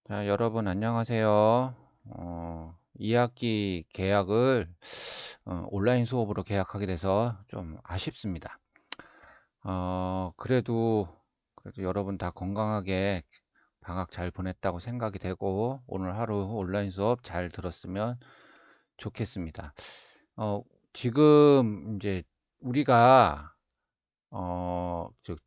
자, 여러분 안녕하세요. 2학기 계약을 온라인 수업으로 계약하게 돼서 좀 아쉽습니다. 그래도 여러분 다 건강하게 방학 잘 보냈다고 생각이 되고 오늘 하루 온라인 수업 잘 들었으면 좋겠습니다. 어, 지금 이제 우리가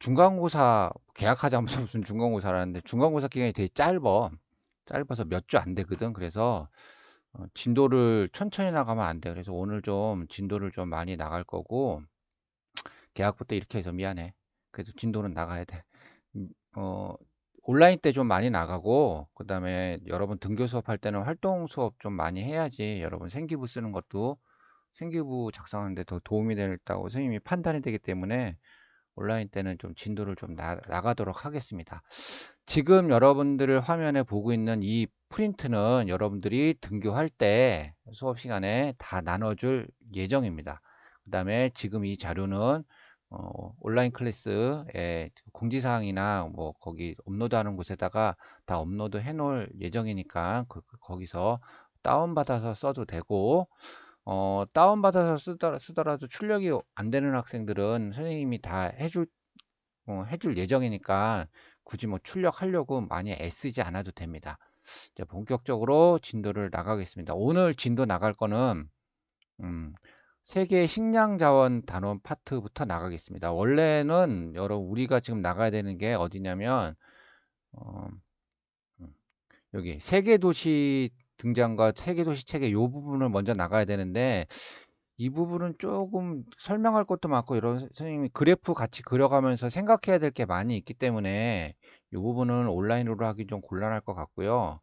중간고사 계약하자면서 무슨 중간고사라는데 중간고사 기간이 되게 짧아서 몇 주 안 되거든. 그래서 진도를 천천히 나가면 안 돼. 그래서 오늘 좀 진도를 좀 많이 나갈 거고, 계약부터 이렇게 해서 미안해. 그래도 진도는 나가야 돼. 음, 어, 온라인 때 좀 많이 나가고, 그 다음에 여러분 등교 수업할 때는 활동 수업 좀 많이 해야지. 여러분 생기부 쓰는 것도 생기부 작성하는데 더 도움이 된다고 선생님이 판단이 되기 때문에 온라인 때는 좀 진도를 좀 나가도록 하겠습니다. 지금 여러분들을 화면에 보고 있는 이 프린트는 여러분들이 등교할 때 수업 시간에 다 나눠줄 예정입니다. 그 다음에 지금 이 자료는 온라인 클래스에 공지사항이나 뭐 거기 업로드하는 곳에다가 다 업로드 해 놓을 예정이니까 거기서 다운받아서 써도 되고, 다운받아서 쓰더라도 출력이 안 되는 학생들은 선생님이 다 해줄 예정이니까 굳이 뭐 출력하려고 많이 애쓰지 않아도 됩니다. 이제 본격적으로 진도를 나가겠습니다. 오늘 진도 나갈 거는 세계 식량 자원 단원 파트부터 나가겠습니다. 원래는 우리가 지금 나가야 되는 게 어디냐면 어, 음, 여기 세계도시 등장과 세계도시 체계 요 부분을 먼저 나가야 되는데, 이 부분은 조금 설명할 것도 많고 이런 선생님이 그래프 같이 그려가면서 생각해야 될 게 많이 있기 때문에 이 부분은 온라인으로 하기 좀 곤란할 것 같고요.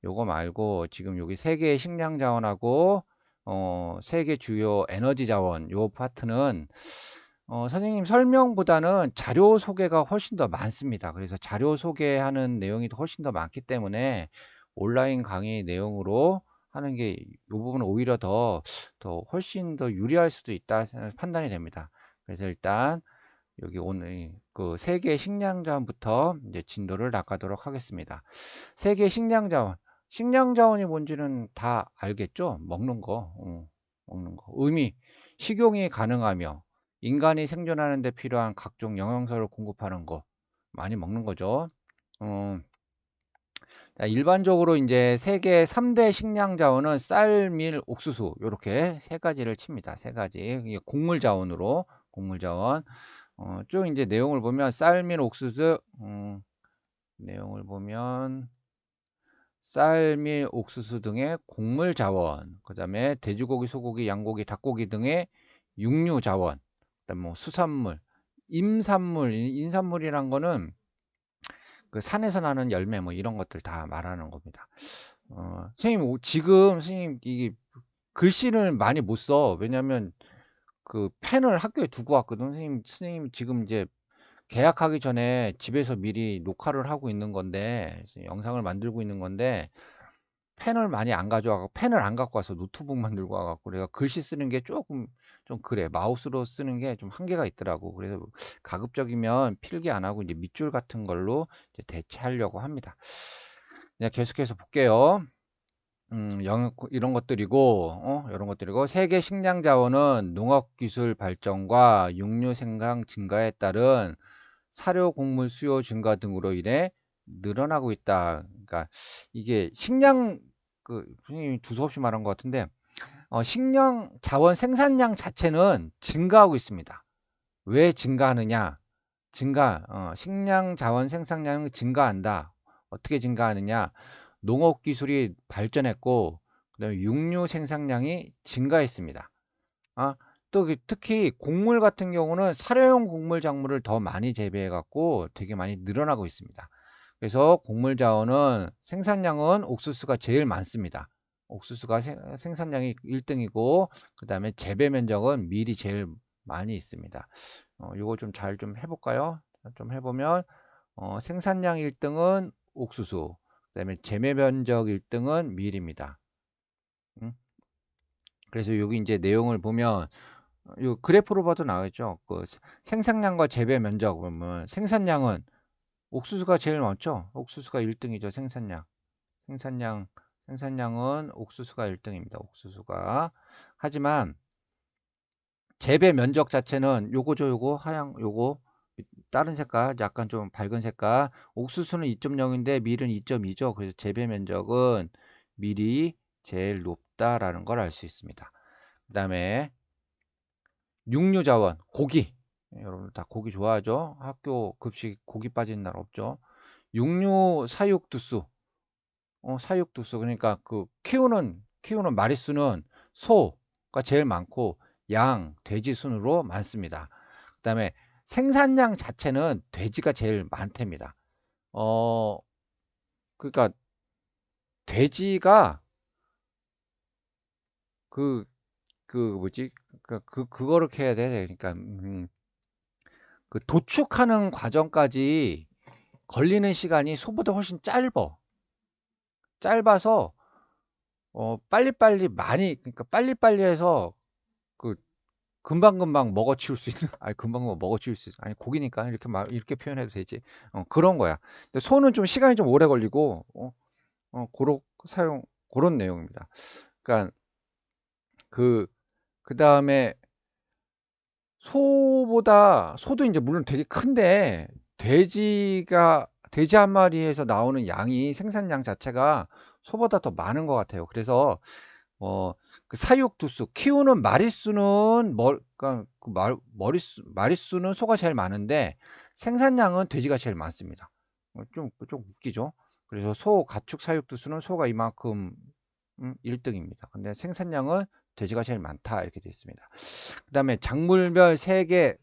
요거 말고 지금 여기 세계 식량 자원하고 세계 주요 에너지 자원 요 파트는 선생님 설명보다는 자료 소개가 훨씬 더 많습니다. 그래서 자료 소개하는 내용이 훨씬 더 많기 때문에 온라인 강의 내용으로 하는 게 이 부분은 오히려 더 훨씬 더 유리할 수도 있다 판단이 됩니다. 그래서 일단 여기 오늘 그 세계 식량 자원부터 이제 진도를 나가도록 하겠습니다. 세계 식량 자원, 식량 자원이 뭔지는 다 알겠죠? 먹는 거, 먹는 거. 의미, 식용이 가능하며 인간이 생존하는 데 필요한 각종 영양소를 공급하는 거, 많이 먹는 거죠. 어, 자, 일반적으로 이제 세계 3대 식량 자원은 쌀, 밀, 옥수수 요렇게 세 가지를 칩니다. 세 가지. 이게 곡물 자원으로 곡물 자원. 쭉 이제 내용을 보면 쌀, 밀, 옥수수 내용을 보면 쌀, 밀, 옥수수 등의 곡물 자원, 그다음에 돼지고기, 소고기, 양고기, 닭고기 등의 육류 자원, 그다음 뭐 수산물, 임산물, 인산물이란 거는 그 산에서 나는 열매 뭐 이런 것들 다 말하는 겁니다. 선생님 지금 선생님 이게 글씨를 많이 못 써. 왜냐면 그 펜을 학교에 두고 왔거든. 선생님 지금 이제 계약하기 전에 집에서 미리 녹화를 하고 있는 건데 영상을 만들고 있는 건데 펜을 많이 안 가져와 갖고 펜을 안 갖고 와서 노트북만 들고 와 갖고 내가 글씨 쓰는 게 조금 좀 그래. 마우스로 쓰는 게 좀 한계가 있더라고. 그래서 가급적이면 필기 안 하고 이제 밑줄 같은 걸로 이제 대체하려고 합니다. 네, 계속해서 볼게요. 이런 것들이고, 이런 것들이고, 세계 식량 자원은 농업 기술 발전과 육류 생산 증가에 따른 사료 곡물 수요 증가 등으로 인해 늘어나고 있다. 그러니까 이게 선생님이 두서없이 말한 것 같은데, 식량 자원 생산량 자체는 증가하고 있습니다. 왜 증가하느냐? 식량 자원 생산량이 증가한다. 어떻게 증가하느냐? 농업 기술이 발전했고, 그다음에 육류 생산량이 증가했습니다. 아, 또 특히 곡물 같은 경우는 사료용 곡물 작물을 더 많이 재배해 갖고 되게 많이 늘어나고 있습니다. 그래서 곡물 자원은 생산량은 옥수수가 제일 많습니다. 옥수수가 생산량이 1등이고 그다음에 재배 면적은 밀이 제일 많이 있습니다. 요거 좀 잘 좀 해볼까요? 좀 해보면 생산량 1등은 옥수수, 그다음에 재배 면적 1등은 밀입니다. 음? 그래서 여기 이제 내용을 보면 요 그래프로 봐도 나오죠. 그 생산량과 재배 면적 보면 생산량은 옥수수가 제일 많죠. 옥수수가 1등이죠. 생산량. 생산량은 옥수수가 1등입니다. 옥수수가. 하지만 재배 면적 자체는 요거죠. 요거 하얀 요거 다른 색깔 약간 좀 밝은 색깔 옥수수는 2.0인데 밀은 2.2죠. 그래서 재배 면적은 밀이 제일 높다라는 걸 알 수 있습니다. 그 다음에 육류자원 고기, 여러분 다 고기 좋아하죠. 학교 급식 고기 빠지는 날 없죠. 육류 사육두수, 사육두수 그러니까 그 키우는 마리수는 소가 제일 많고 양, 돼지 순으로 많습니다. 그 다음에 생산량 자체는 돼지가 제일 많답니다. 그러니까 돼지가 그 뭐지 그거를 해야 돼. 그러니까 그 도축하는 과정까지 걸리는 시간이 소보다 훨씬 짧아서 빨리빨리 많이 그러니까 빨리빨리 해서 그 금방금방 먹어치울 수 있는 아니 금방금방 먹어치울 수 있는 아니 고기니까 이렇게 이렇게 표현해도 되지. 그런 거야. 근데 소는 좀 시간이 좀 오래 걸리고 고런 내용입니다. 그러니까 그다음에 소도 이제 물론 되게 큰데 돼지 한 마리에서 나오는 양이 생산량 자체가 소보다 더 많은 것 같아요. 그래서 그 사육두수 키우는 마리수는 그러니까 마리수는 소가 제일 많은데 생산량은 돼지가 제일 많습니다. 좀 웃기죠. 그래서 소 가축 사육두수는 소가 이만큼 1등입니다. 근데 생산량은 돼지가 제일 많다 이렇게 되어 있습니다. 그 다음에 작물별 세계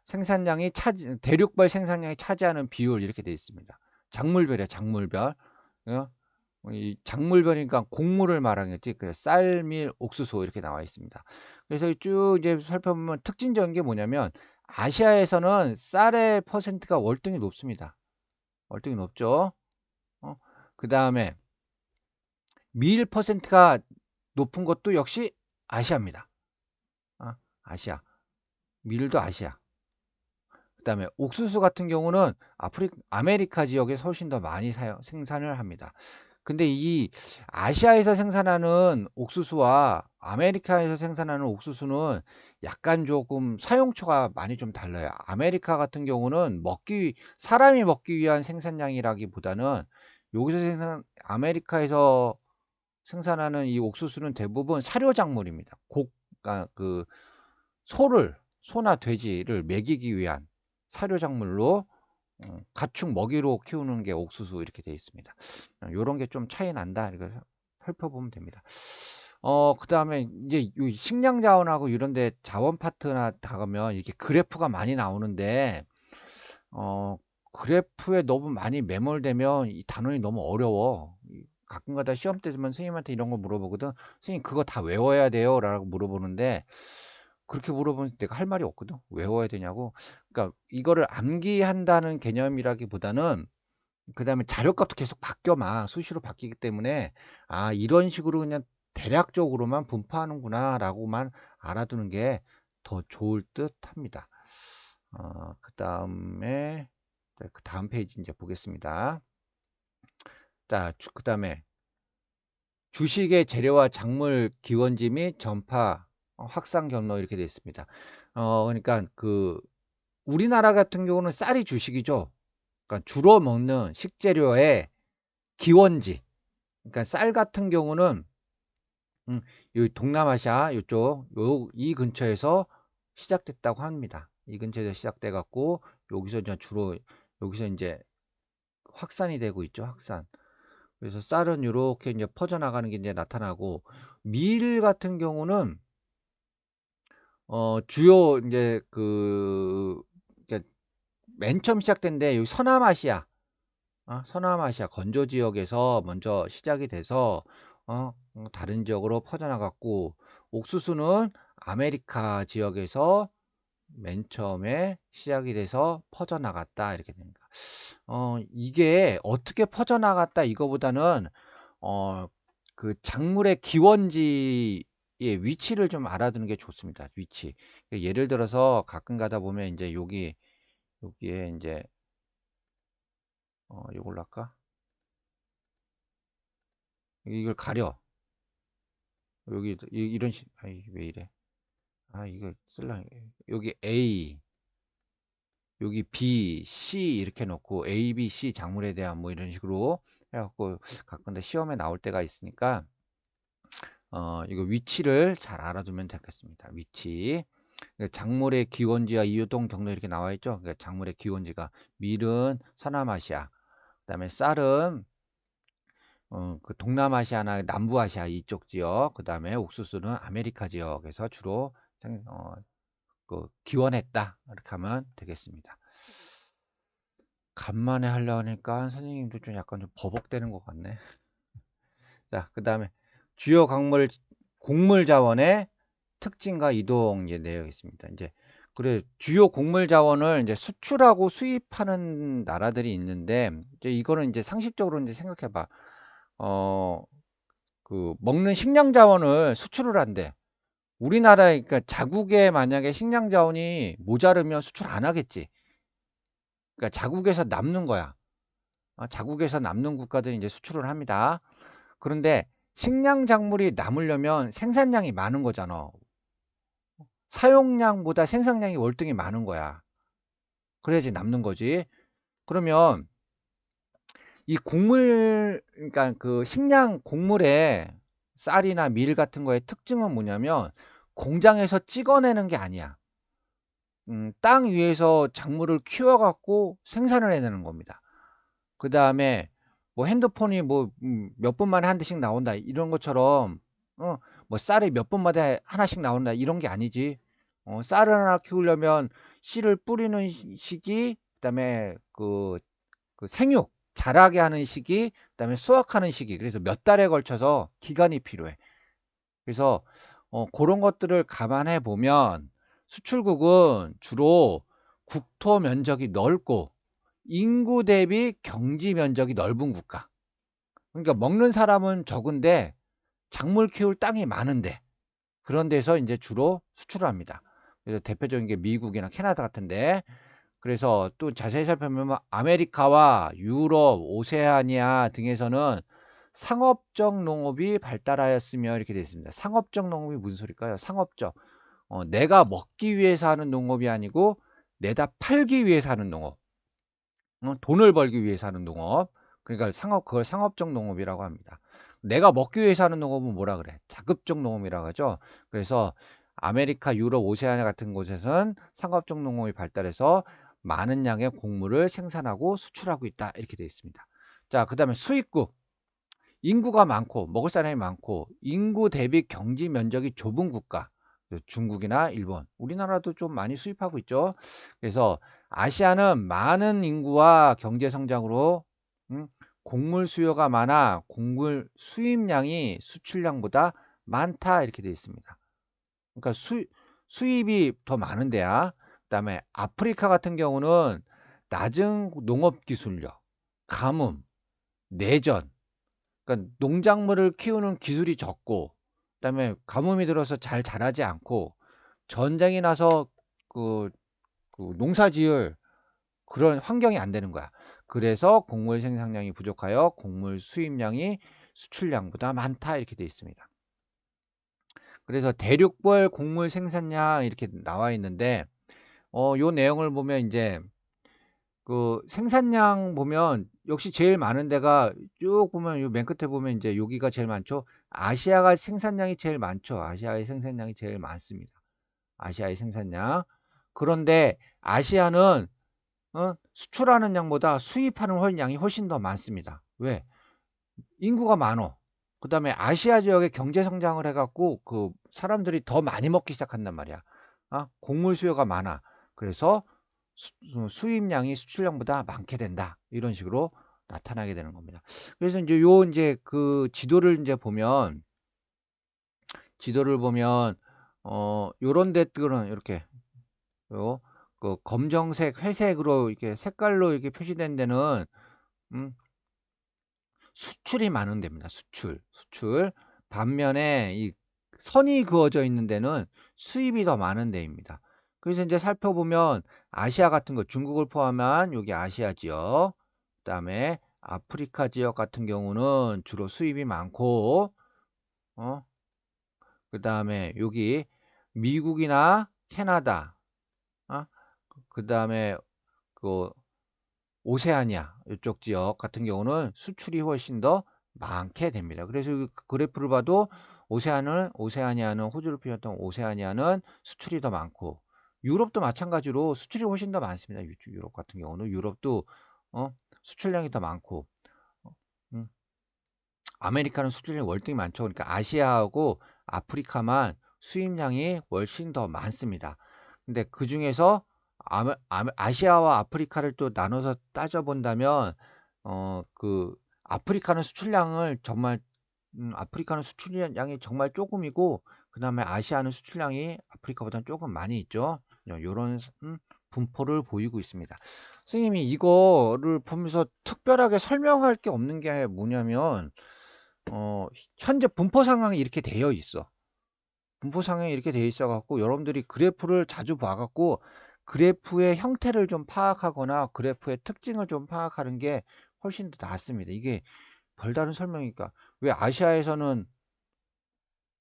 생산량이 대륙별 생산량이 차지하는 비율 이렇게 되어 있습니다. 작물별이야 작물별. 이 작물별이니까 곡물을 말하겠지. 그래서 쌀, 밀, 옥수수 이렇게 나와 있습니다. 그래서 쭉 이제 살펴보면 특징적인 게 뭐냐면 아시아에서는 쌀의 퍼센트가 월등히 높습니다. 월등히 높죠. 그 다음에 밀 퍼센트가 높은 것도 역시 아시아입니다. 아시아. 밀도 아시아. 그 다음에 옥수수 같은 경우는 아메리카 지역에서 훨씬 더 많이 생산을 합니다. 근데 이 아시아에서 생산하는 옥수수와 아메리카에서 생산하는 옥수수는 약간 조금 사용처가 많이 좀 달라요. 아메리카 같은 경우는 사람이 먹기 위한 생산량이라기보다는 아메리카에서 생산하는 이 옥수수는 대부분 사료 작물입니다. 그러니까 소나 돼지를 먹이기 위한 사료 작물로 가축 먹이로 키우는 게 옥수수 이렇게 되어 있습니다. 요런 게 좀 차이 난다. 이거 살펴보면 됩니다. 그다음에 이제 요 식량 자원하고 이런 데 자원 파트나 다가면 이렇게 그래프가 많이 나오는데 그래프에 너무 많이 매몰되면 이 단원이 너무 어려워. 가끔가다 시험 때 되면 선생님한테 이런 거 물어보거든. 선생님 그거 다 외워야 돼요? 라고 물어보는데 그렇게 물어보면 내가 할 말이 없거든. 외워야 되냐고. 그러니까 이거를 암기한다는 개념이라기보다는 그다음에 자료값도 계속 바뀌어 막 수시로 바뀌기 때문에 이런 식으로 그냥 대략적으로만 분포하는구나라고만 알아두는 게 더 좋을 듯합니다. 그다음에 그 다음 페이지 이제 보겠습니다. 자, 그다음에 주식의 재료와 작물 기원지 및 전파 확산 경로 이렇게 되어 있습니다. 그러니까 우리나라 같은 경우는 쌀이 주식이죠. 그러니까 주로 먹는 식재료의 기원지. 그러니까 쌀 같은 경우는 이 동남아시아 이쪽 이 근처에서 시작됐다고 합니다. 이 근처에서 시작돼 갖고 여기서 이제 주로 여기서 이제 확산이 되고 있죠. 확산. 그래서 쌀은 이렇게 이제 퍼져나가는 게 이제 나타나고 밀 같은 경우는 주요 이제 이제 맨 처음 시작된데 여기 서남아시아 건조 지역에서 먼저 시작이 돼서 다른 지역으로 퍼져나갔고 옥수수는 아메리카 지역에서 맨 처음에 시작이 돼서 퍼져나갔다 이렇게 됩니다. 이게 어떻게 퍼져나갔다 이거보다는 작물의 기원지의 위치를 좀 알아두는 게 좋습니다. 위치. 예를 들어서 가끔 가다 보면 이제 여기에 이제 요걸로 할까? 이걸 가려. 여기 이런 식, 아이, 왜 이래? 아, 이거 쓸라. 여기 A, 여기 B, C 이렇게 놓고 A, B, C 작물에 대한 뭐 이런 식으로 해갖고 가끔데 시험에 나올 때가 있으니까 이거 위치를 잘 알아두면 되겠습니다. 위치. 작물의 기원지와 이동 경로 이렇게 나와 있죠. 그러니까 작물의 기원지가 밀은 서남아시아, 그다음에 쌀은 그 동남아시아나 남부아시아 이쪽 지역, 그다음에 옥수수는 아메리카 지역에서 주로 그 기원했다 이렇게 하면 되겠습니다. 간만에 하려고 하니까 선생님도 좀 약간 좀 버벅대는 것 같네. 자, 그다음에 주요 곡물 자원의 특징과 이동 이제 내용 있습니다. 이제 그래 주요 곡물 자원을 이제 수출하고 수입하는 나라들이 있는데 이제 이거는 이제 상식적으로 이제 생각해봐. 그 먹는 식량 자원을 수출을 한대. 우리나라에 그러니까 자국에 만약에 식량 자원이 모자르면 수출 안 하겠지. 그러니까 자국에서 남는 거야. 자국에서 남는 국가들이 이제 수출을 합니다. 그런데 식량 작물이 남으려면 생산량이 많은 거잖아. 사용량보다 생산량이 월등히 많은 거야. 그래야지 남는 거지. 그러면 이 곡물, 그러니까 그 식량 곡물의 쌀이나 밀 같은 거의 특징은 뭐냐면 공장에서 찍어내는 게 아니야. 땅 위에서 작물을 키워갖고 생산을 해내는 겁니다. 그 다음에 뭐 핸드폰이 뭐 몇 분 만에 한 대씩 나온다 이런 것처럼 뭐 쌀이 몇 분마다 하나씩 나온다 이런 게 아니지. 쌀을 하나 키우려면 씨를 뿌리는 시기, 그다음에 그 생육 자라게 하는 시기, 그다음에 수확하는 시기, 그래서 몇 달에 걸쳐서 기간이 필요해. 그래서 그런 것들을 감안해 보면 수출국은 주로 국토 면적이 넓고 인구 대비 경지 면적이 넓은 국가. 그러니까 먹는 사람은 적은데 작물 키울 땅이 많은데 그런 데서 이제 주로 수출을 합니다. 그래서 대표적인 게 미국이나 캐나다 같은데, 그래서 또 자세히 살펴보면 아메리카와 유럽, 오세아니아 등에서는 상업적 농업이 발달하였으며 이렇게 되어 있습니다. 상업적 농업이 무슨 소리일까요? 상업적. 내가 먹기 위해서 하는 농업이 아니고 내다 팔기 위해서 하는 농업. 돈을 벌기 위해서 하는 농업. 그러니까 그걸 상업적 농업이라고 합니다. 내가 먹기 위해서 하는 농업은 뭐라 그래? 자급적 농업이라고 하죠. 그래서 아메리카, 유럽, 오세아니아 같은 곳에서는 상업적 농업이 발달해서 많은 양의 곡물을 생산하고 수출하고 있다. 이렇게 되어 있습니다. 자, 그 다음에 수입국. 인구가 많고 먹을 사람이 많고 인구 대비 경지 면적이 좁은 국가. 중국이나 일본, 우리나라도 좀 많이 수입하고 있죠. 그래서 아시아는 많은 인구와 경제 성장으로 곡물 수요가 많아 곡물 수입량이 수출량보다 많다 이렇게 되어 있습니다. 그러니까 수입이 더 많은 데야. 그다음에 아프리카 같은 경우는 낮은 농업 기술력, 가뭄, 내전, 그러니까 농작물을 키우는 기술이 적고, 그다음에 가뭄이 들어서 잘 자라지 않고, 전쟁이 나서 그, 그 농사지을 그런 환경이 안 되는 거야. 그래서 곡물 생산량이 부족하여 곡물 수입량이 수출량보다 많다 이렇게 되어 있습니다. 그래서 대륙별 곡물 생산량 이렇게 나와 있는데, 요 내용을 보면 이제 그 생산량 보면 역시 제일 많은 데가 쭉 보면 요 맨 끝에 보면 이제 여기가 제일 많죠. 아시아가 생산량이 제일 많죠. 아시아의 생산량이 제일 많습니다. 아시아의 생산량. 그런데 아시아는 수출하는 양보다 수입하는 양이 훨씬 더 많습니다. 왜? 인구가 많어. 그 다음에 아시아 지역의 경제 성장을 해갖고 그 사람들이 더 많이 먹기 시작한단 말이야. 곡물 수요가 많아. 그래서 수입량이 수출량보다 많게 된다. 이런 식으로 나타나게 되는 겁니다. 그래서 이제 그 지도를 보면 요런 데들은 이렇게 그 검정색, 회색으로 이렇게 색깔로 이렇게 표시된 데는 수출이 많은 데입니다. 수출. 반면에 이 선이 그어져 있는 데는 수입이 더 많은 데입니다. 그래서 이제 살펴보면 아시아 같은 거, 중국을 포함한 여기 아시아 지역, 그다음에 아프리카 지역 같은 경우는 주로 수입이 많고, 어, 그 다음에 여기 미국이나 캐나다, 어, 그 다음에 그 오세아니아 이쪽 지역 같은 경우는 수출이 훨씬 더 많게 됩니다. 그래서 그 그래프를 봐도 오세아니아는 호주를 비롯한 오세아니아는 수출이 더 많고, 유럽도 마찬가지로 수출이 훨씬 더 많습니다. 유럽 같은 경우는 유럽도 어, 수출량이 더 많고, 어, 음, 아메리카는 수출량이 월등히 많죠. 그러니까 아시아하고 아프리카만 수입량이 훨씬 더 많습니다. 근데 그 중에서 아시아와 아프리카를 또 나눠서 따져본다면, 그 아프리카는 수출량이 정말 조금이고, 그 다음에 아시아는 수출량이 아프리카보다는 조금 많이 있죠. 요런 분포를 보이고 있습니다. 선생님이 이거를 보면서 특별하게 설명할 게 없는 게 뭐냐면, 현재 분포 상황이 이렇게 되어 있어. 분포 상황이 이렇게 되어 있어 갖고 여러분들이 그래프를 자주 봐 갖고 그래프의 형태를 좀 파악하거나 그래프의 특징을 좀 파악하는 게 훨씬 더 낫습니다. 이게 별다른 설명이니까 왜 아시아에서는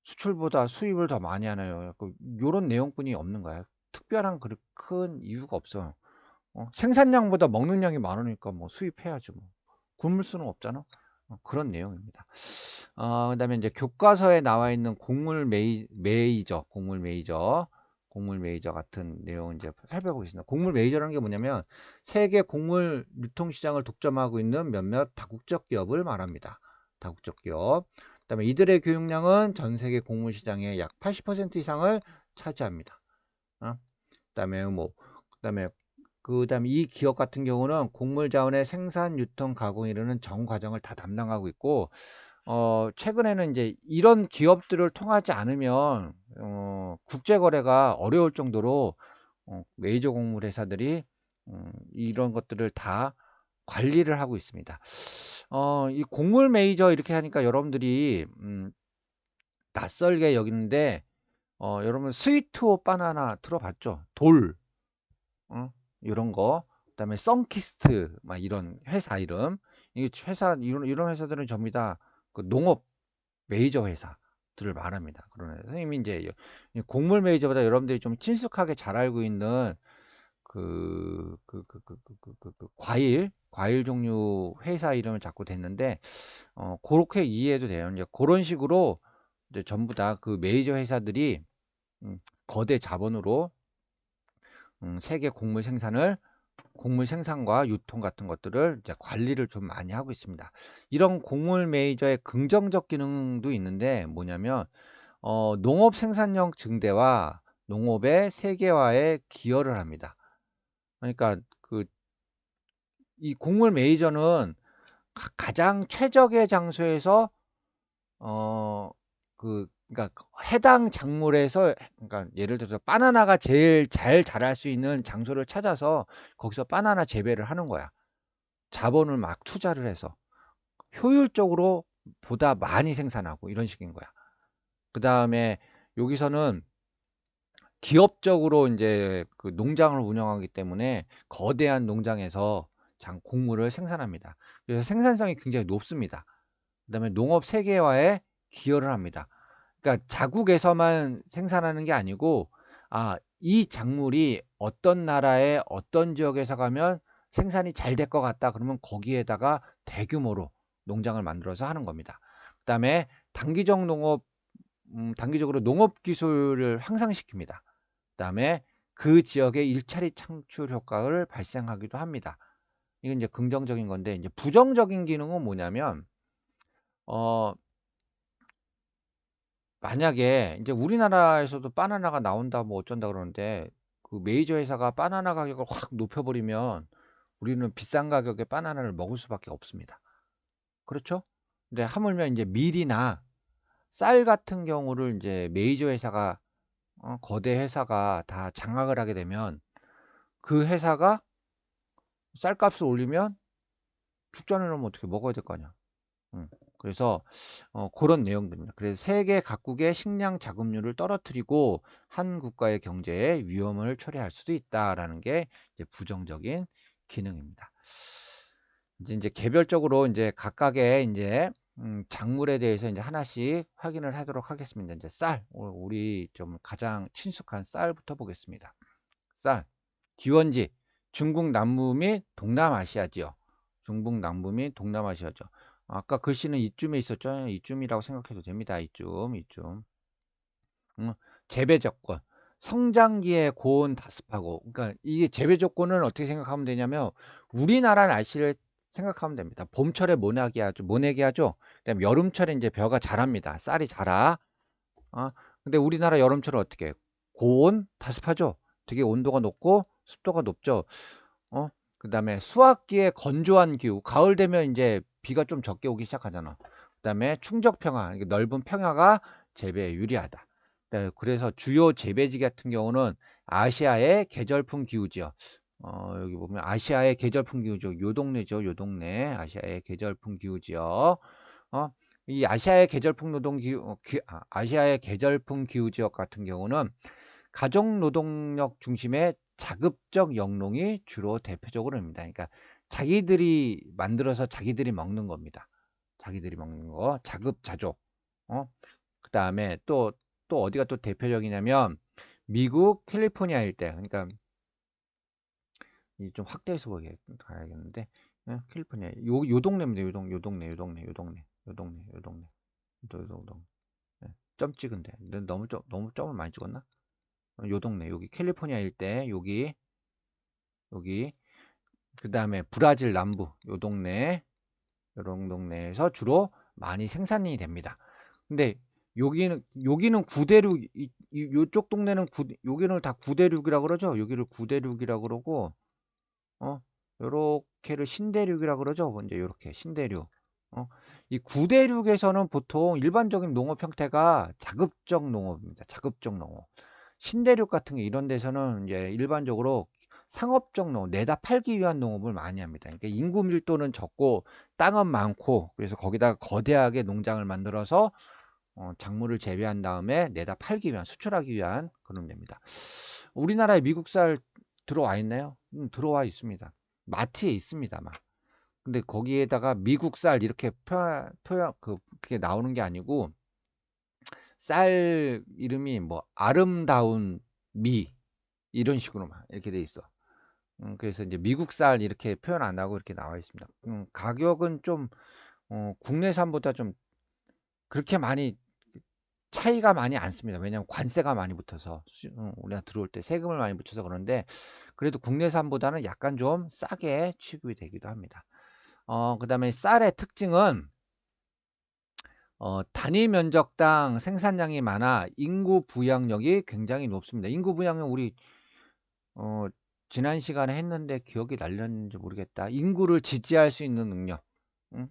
수출보다 수입을 더 많이 하나요? 약간 요런 내용뿐이 없는 거야. 특별한 큰 이유가 없어. 생산량보다 먹는 양이 많으니까 뭐 수입해야죠 뭐. 굶을 수는 없잖아. 그런 내용입니다. 그다음에 이제 교과서에 나와 있는 곡물 메이저 같은 내용 이제 살펴보겠습니다. 곡물 메이저라는 게 뭐냐면 세계 곡물 유통 시장을 독점하고 있는 몇몇 다국적 기업을 말합니다. 다국적 기업. 그다음에 이들의 교육량은 전 세계 곡물 시장의 약 80% 이상을 차지합니다. 어? 그다음에 그다음에 이 기업 같은 경우는 곡물 자원의 생산, 유통, 가공에 이르는 전 과정을 다 담당하고 있고, 최근에는 이제 이런 기업들을 통하지 않으면 국제 거래가 어려울 정도로 메이저 곡물 회사들이 이런 것들을 다 관리를 하고 있습니다. 이 곡물 메이저 이렇게 하니까 여러분들이 낯설게 여기는데, 여러분 스위트오 바나나 들어봤죠? 돌. 요런 거. 그다음에 썬키스트 막 이런 회사 이름. 이게 이런 회사들은 전부 다 그 농업 메이저 회사들을 말합니다. 그러네. 선생님이 이제 이 곡물 메이저보다 여러분들이 좀 친숙하게 잘 알고 있는 과일 종류 회사 이름을 자꾸 댔는데, 그렇게 이해해도 돼요. 이제 그런 식으로 이제 전부 다 그 메이저 회사들이 거대 자본으로 세계 곡물 생산과 유통 같은 것들을 이제 관리를 좀 많이 하고 있습니다. 이런 곡물 메이저의 긍정적 기능도 있는데 뭐냐면, 농업 생산력 증대와 농업의 세계화에 기여를 합니다. 그러니까 이 곡물 메이저는 가장 최적의 장소에서 그러니까 해당 작물에서, 그러니까 예를 들어서 바나나가 제일 잘 자랄 수 있는 장소를 찾아서 거기서 바나나 재배를 하는 거야. 자본을 막 투자를 해서 효율적으로 보다 많이 생산하고 이런 식인 거야. 그다음에 여기서는 기업적으로 이제 그 농장을 운영하기 때문에 거대한 농장에서 곡물을 생산합니다. 그래서 생산성이 굉장히 높습니다. 그다음에 농업 세계화에 기여를 합니다. 그러니까 자국에서만 생산하는 게 아니고, 이 작물이 어떤 나라의 어떤 지역에서 가면 생산이 잘 될 것 같다 그러면 거기에다가 대규모로 농장을 만들어서 하는 겁니다. 그다음에 단기적으로 농업 기술을 향상시킵니다. 그다음에 그 지역의 일자리 창출 효과를 발생하기도 합니다. 이건 이제 긍정적인 건데, 이제 부정적인 기능은 뭐냐면, 어 만약에 이제 우리나라에서도 바나나가 나온다 뭐 어쩐다 그러는데, 그 메이저 회사가 바나나 가격을 확 높여 버리면 우리는 비싼 가격에 바나나를 먹을 수밖에 없습니다. 그렇죠? 근데 하물며 인제 밀이나 쌀 같은 경우를 인제 메이저 회사가, 거대 회사가 다 장악을 하게 되면 그 회사가 쌀값을 올리면 죽지 않으려면 어떻게 먹어야 될 거 아니야. 음. 그래서 고런 내용들입니다. 그래서 세계 각국의 식량 자급률을 떨어뜨리고 한 국가의 경제에 위험을 초래할 수도 있다라는 게 이제 부정적인 기능입니다. 이제 개별적으로 인제 각각의 인제 작물에 대해서 인제 하나씩 확인을 하도록 하겠습니다. 인제 쌀, 우리 좀 가장 친숙한 쌀부터 보겠습니다. 쌀. 기원지 중국 남부 및 동남아시아지요. 중국 남부 및 동남아시아죠. 아까 글씨는 이쯤에 있었죠. 이쯤이라고 생각해도 됩니다. 이쯤, 이쯤. 재배 조건. 성장기에 고온 다습하고, 그러니까 이게 재배 조건은 어떻게 생각하면 되냐면 우리나라 날씨를 생각하면 됩니다. 봄철에 모내기 하죠. 모내기 하죠. 그다음에 여름철에 이제 벼가 자랍니다. 쌀이 자라. 어, 근데 우리나라 여름철은 어떻게 해요? 고온 다습하죠. 되게 온도가 높고 습도가 높죠. 어, 그다음에 수확기에 건조한 기후. 가을 되면 이제 비가 좀 적게 오기 시작하잖아. 그다음에 충적 평야, 이게 넓은 평야가 재배에 유리하다. 네, 그래서 주요 재배지 같은 경우는 아시아의 계절풍 기후지요. 여기 보면 아시아의 계절풍 기후죠. 요 동네죠. 요 동네. 아시아의 계절풍 기후지요. 어, 이 아시아의 계절풍 노동 기후, 아시아의 계절풍 기후 지역 같은 경우는 가족 노동력 중심의 자급적 영농이 주로 대표적으로입니다. 그러니까 자기들이 만들어서 자기들이 먹는 겁니다. 자기들이 먹는 거, 자급자족. 그다음에 또 어디가 또 대표적이냐면 미국 캘리포니아 일대. 그러니까 좀 확대해서 가야겠는데, 캘리포니아 요 동네입니다. 요 동네, 요 동네, 요 동네, 요 동네, 요 동네, 요 동네. 점 찍은데 너무 점을 많이 찍었나? 요 동네, 여기 캘리포니아 일대, 여기 그 다음에 브라질 남부 요 동네, 요런 동네에서 주로 많이 생산이 됩니다. 근데 여기는 구대륙, 요쪽 동네는 여기는 다 구대륙이라 그러죠. 여기를 구대륙이라 그러고, 어 요렇게를 신대륙이라 그러죠. 이제 요렇게 신대륙. 이 구대륙에서는 보통 일반적인 농업 형태가 자급적 농업입니다. 자급적 농업. 신대륙 같은 게 이런 데서는 이제 일반적으로 상업적 농업, 내다 팔기 위한 농업을 많이 합니다. 그러니까 인구 밀도는 적고 땅은 많고, 그래서 거기다가 거대하게 농장을 만들어서 작물을 재배한 다음에 내다 팔기 위한, 수출하기 위한 그런 데입니다. 우리나라에 미국 쌀 들어와 있나요? 들어와 있습니다. 마트에 있습니다. 막. 근데 거기에다가 미국 쌀 이렇게 그게 나오는 게 아니고, 쌀 이름이 뭐 아름다운 미 이런 식으로만 이렇게 돼 있어. 그래서 이제 미국 쌀 이렇게 표현 안 하고 이렇게 나와 있습니다. 가격은 좀 국내산보다 좀 그렇게 많이 차이가 많이 안 습니다. 왜냐하면 관세가 많이 붙어서 우리가 들어올 때 세금을 많이 붙여서 그런데, 그래도 국내산보다는 약간 좀 싸게 취급이 되기도 합니다. 그다음에 쌀의 특징은 단위 면적당 생산량이 많아 인구 부양력이 굉장히 높습니다. 인구 부양력 우리 어 지난 시간에 했는데 기억이 날렸는지 모르겠다. 인구를 지지할 수 있는 능력.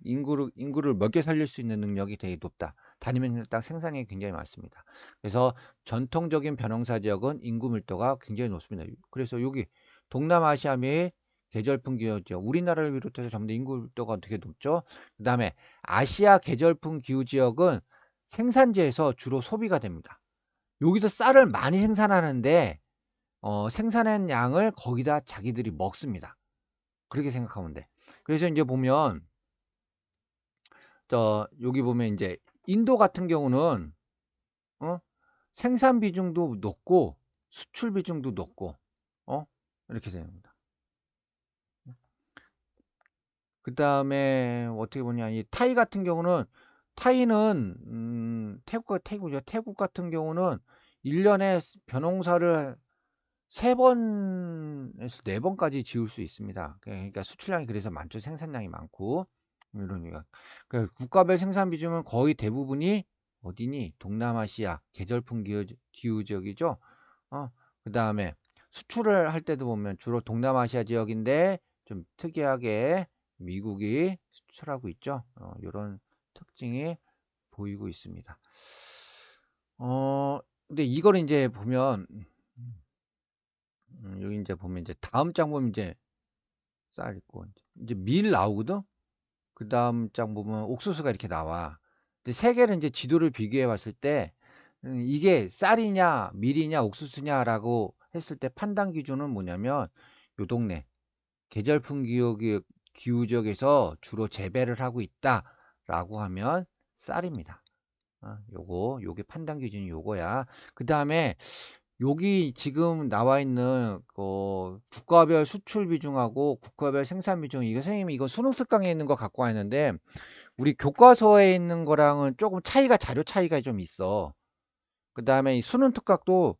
인구를 먹여 살릴 수 있는 능력이 되게 높다. 단위 면적당 생산량이 굉장히 많습니다. 그래서 전통적인 벼농사 지역은 인구 밀도가 굉장히 높습니다. 그래서 여기 동남아시아 및 계절풍 기후 지역, 우리나라를 비롯해서 전부 다 인구 밀도가 되게 높죠. 그다음에 아시아 계절풍 기후 지역은 생산지에서 주로 소비가 됩니다. 여기서 쌀을 많이 생산하는데 생산한 양을 거기다 자기들이 먹습니다. 그렇게 생각하면 돼. 그래서 이제 보면 여기 보면 이제 인도 같은 경우는 어? 생산 비중도 높고 수출 비중도 높고 어? 이렇게 됩니다. 그 다음에 어떻게 보냐, 이 타이 같은 경우는, 타이는 태국이죠. 태국 같은 경우는 1년에 벼농사를 3번에서 4번까지 지을 수 있습니다. 그러니까 수출량이 그래서 많죠. 생산량이 많고. 이러니까. 그러니까 국가별 생산 비중은 거의 대부분이 어디니? 동남아시아, 계절풍 기후 지역이죠. 그 다음에 수출을 할 때도 보면 주로 동남아시아 지역인데 좀 특이하게 미국이 수출하고 있죠. 이런 특징이 보이고 있습니다. 근데 이걸 이제 보면, 여기 이제 보면 이제 다음 장 보면 이제 쌀 있고 이제 밀 나오거든. 그 다음 장 보면 옥수수가 이렇게 나와. 근데 세 개를 이제 지도를 비교해 봤을 때 이게 쌀이냐 밀이냐 옥수수냐라고 했을 때 판단 기준은 뭐냐면 요 동네 계절풍 기후지역에서 주로 재배를 하고 있다라고 하면 쌀입니다. 요게 판단 기준이 요거야. 그다음에 여기 지금 나와 있는 국가별 수출 비중하고 국가별 생산 비중, 이거 선생님이 이거 수능 특강에 있는 거 갖고 와 있는데 우리 교과서에 있는 거랑은 조금 차이가, 자료 차이가 좀 있어. 그다음에 이 수능 특강도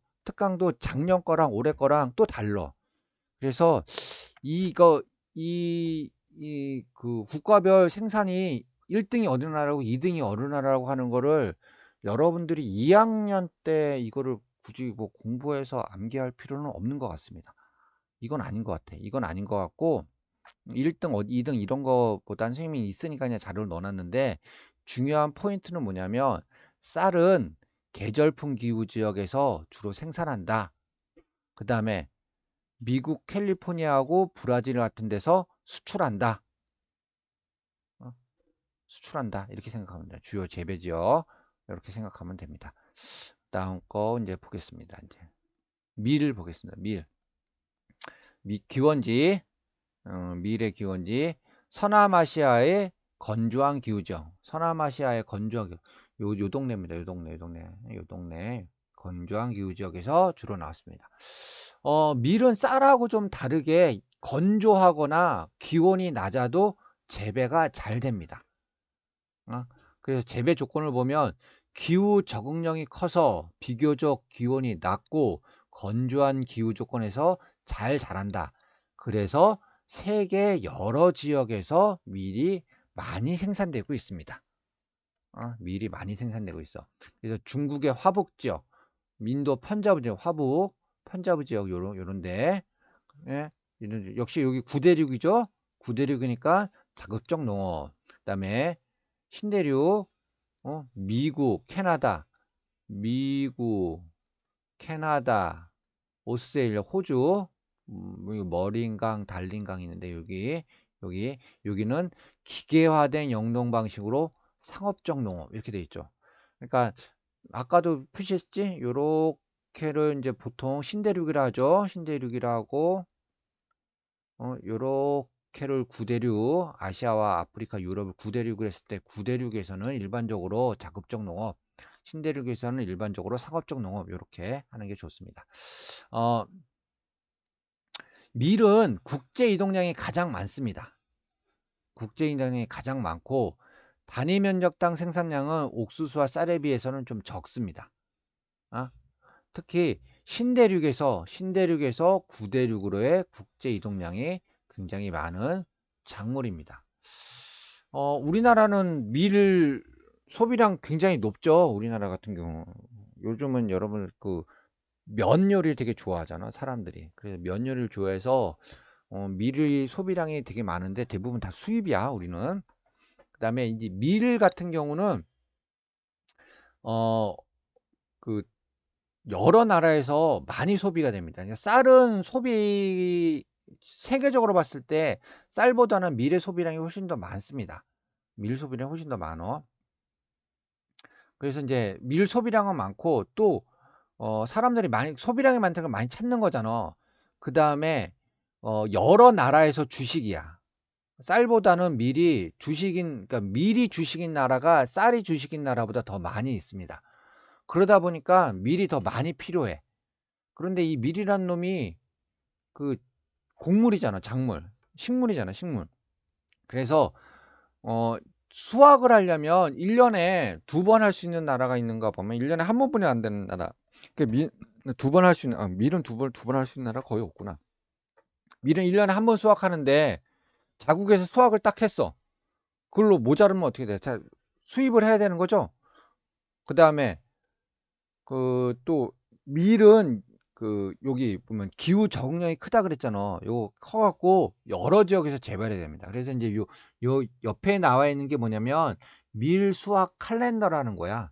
작년 거랑 올해 거랑 또 달라. 그래서 이거 그 국가별 생산이 1등이 어느 나라고 2등이 어느 나라라고 하는 거를 여러분들이 2학년 때 이거를 굳이 뭐 공부해서 암기할 필요는 없는 것 같습니다. 이건 아닌 것 같아. 이건 아닌 것 같고 1등 2등 이런 거보단 선생님이 있으니까 그냥 자료를 넣어놨는데, 중요한 포인트는 뭐냐면 쌀은 계절풍 기후 지역에서 주로 생산한다. 그 다음에 미국 캘리포니아하고 브라질 같은 데서 수출한다. 수출한다. 이렇게 생각하면 돼요. 주요 재배 지역. 이렇게 생각하면 됩니다. 다음 거 이제 보겠습니다. 이제 밀을 보겠습니다. 기원지. 밀의 기원지. 서남아시아의 건조한 기후지역. 서남아시아의 건조한 요 동네입니다. 요 동네. 건조한 기후지역에서 주로 나왔습니다. 밀은 쌀하고 좀 다르게 건조하거나 기온이 낮아도 재배가 잘 됩니다. 그래서 재배 조건을 보면 기후 적응력이 커서 비교적 기온이 낮고 건조한 기후 조건에서 잘 자란다. 그래서 세계 여러 지역에서 밀이 많이 생산되고 있습니다. 밀이 많이 생산되고 있어. 그래서 중국의 화북 지역, 인도 펀자브 지역, 펀자브 지역 요런데, 예, 역시 여기 구대륙이죠. 구대륙이니까 자급적 농업. 그다음에 신대륙, 미국, 캐나다, 오스트레일리아, 호주, 머린강, 달린강이 있는데 여기는 기계화된 영농 방식으로 상업적 농업 이렇게 돼 있죠. 그러니까 아까도 표시했지? 요렇게를 이제 보통 신대륙이라 하죠. 신대륙이라고, 요렇게를 구대륙, 아시아와 아프리카, 유럽을 구대륙을 했을 때 구대륙에서는 일반적으로 자급적 농업, 신대륙에서는 일반적으로 상업적 농업 요렇게 하는 게 좋습니다. 밀은 국제 이동량이 가장 많습니다. 국제 이동량이 가장 많고 단위 면적당 생산량은 옥수수와 쌀에 비해서는 좀 적습니다. 특히 신대륙에서 구대륙으로의 국제 이동량이 굉장히 많은 작물입니다. 우리나라는 밀 소비량 굉장히 높죠. 우리나라 같은 경우 요즘은 여러분 면 요리를 되게 좋아하잖아, 사람들이. 그래서 면 요리를 좋아해서 밀의 소비량이 되게 많은데 대부분 다 수입이야, 우리는. 그다음에 이제 밀 같은 경우는 그 여러 나라에서 많이 소비가 됩니다. 그러니까 쌀은 세계적으로 봤을 때 쌀보다는 밀의 소비량이 훨씬 더 많습니다. 밀 소비량이 훨씬 더 많어. 그래서 이제 밀 소비량은 많고 또 사람들이 많이 소비량이 많다는 걸 많이 찾는 거잖아. 그 다음에 여러 나라에서 주식이야. 쌀보다는 밀이 주식인 나라가 쌀이 주식인 나라보다 더 많이 있습니다. 그러다 보니까 밀이 더 많이 필요해. 그런데 이 밀이란 놈이 그 곡물이잖아, 식물이잖아, 식물. 그래서 수확을 하려면 1년에 2번 할 수 있는 나라가 있는가 보면 1년에 한 번뿐이 안 되는 나라. 그러니까 두 번 할 수 있는, 밀은 두 번 할 수 있는 나라가 거의 없구나. 밀은 1년에 한 번 수확하는데 자국에서 수확을 딱 했어. 그걸로 모자르면 어떻게 돼? 수입을 해야 되는 거죠. 그 다음에 또 밀은 여기 보면 기후 적응력이 크다 그랬잖아. 요거 커갖고 여러 지역에서 재배해야 됩니다. 그래서 이제 요 옆에 나와 있는 게 뭐냐면 밀 수확 칼렌더라는 거야.